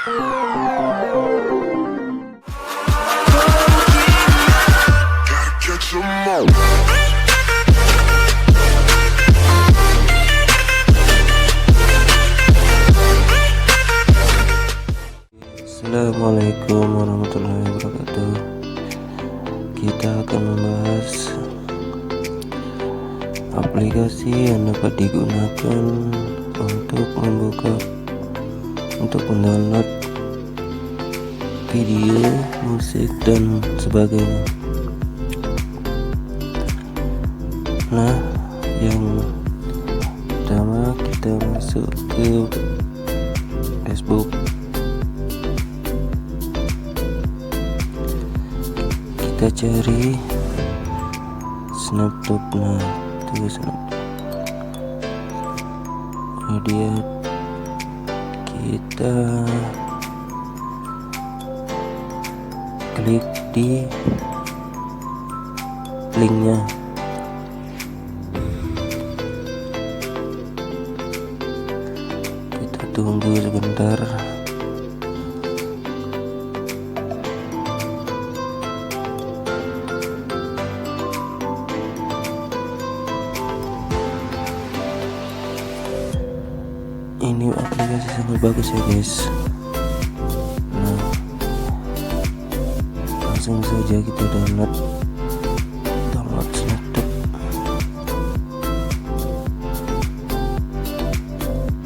Assalamualaikum warahmatullahi wabarakatuh. Kita akan membahas aplikasi yang dapat digunakan untuk membuka, untuk mendownload video, musik, dan sebagainya. Nah, yang pertama kita masuk ke Facebook. Kita cari SnapTube. Nah, itu SnapTube. Kemudian kita klik di linknya. Kita tunggu sebentar. Ini aplikasi sangat bagus ya guys. Nah, langsung saja kita download SnapTube.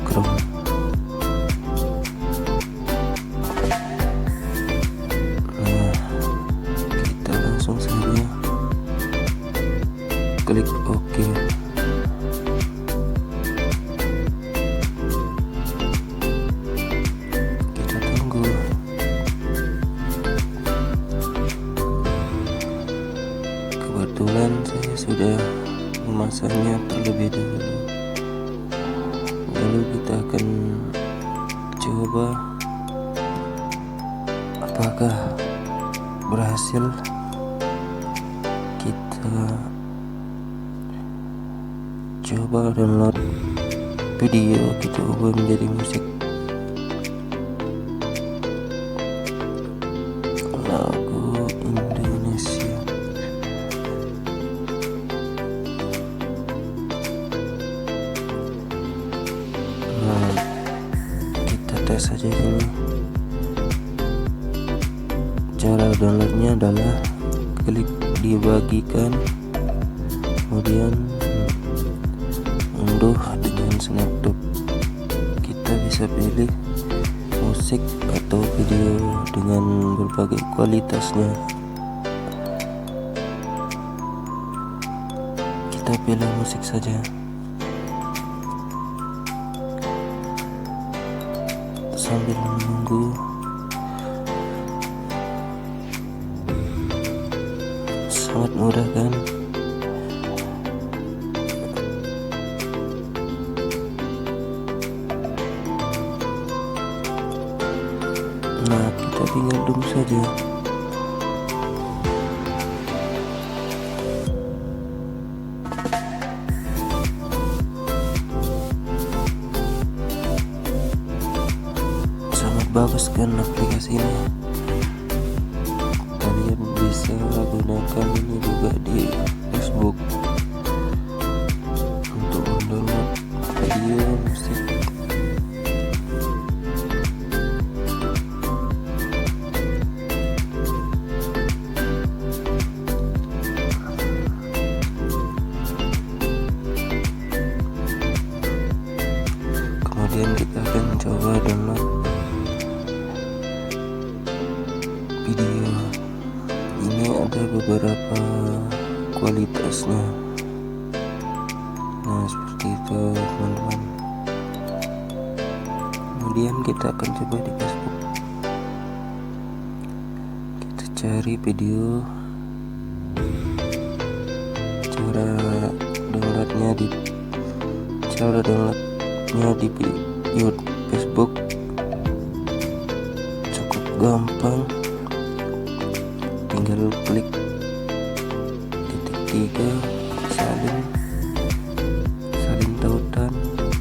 Chrome. Nah, kita langsung saja klik OK. Kebetulan saya sudah memasangnya terlebih dahulu. Lalu kita akan coba apakah berhasil. Kita coba download video, kita ubah menjadi musik. Lagu Indonesia. Nah, kita tes saja ini. Cara downloadnya adalah klik dibagikan, kemudian unduh dengan SnapTube. Kita bisa pilih musik atau video dengan berbagai kualitasnya. Kita pilih musik saja. Sambil menunggu, sangat mudah kan? Nah, kita tinggal tunggu saja. Sangat bagus kan aplikasi ini. Kalian bisa gunakan ini juga di Facebook untuk mendownload video, musik. Kemudian kita akan coba download video. Ini ada beberapa kualitasnya. Nah, seperti itu teman-teman. Kemudian kita akan coba di Facebook. Kita cari video. Cara downloadnya di Facebook cukup gampang. Tinggal klik titik 3 salin tautan,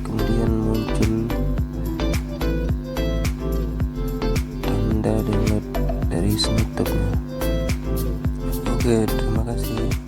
kemudian muncul SnapTube-nya. Oke, terima kasih.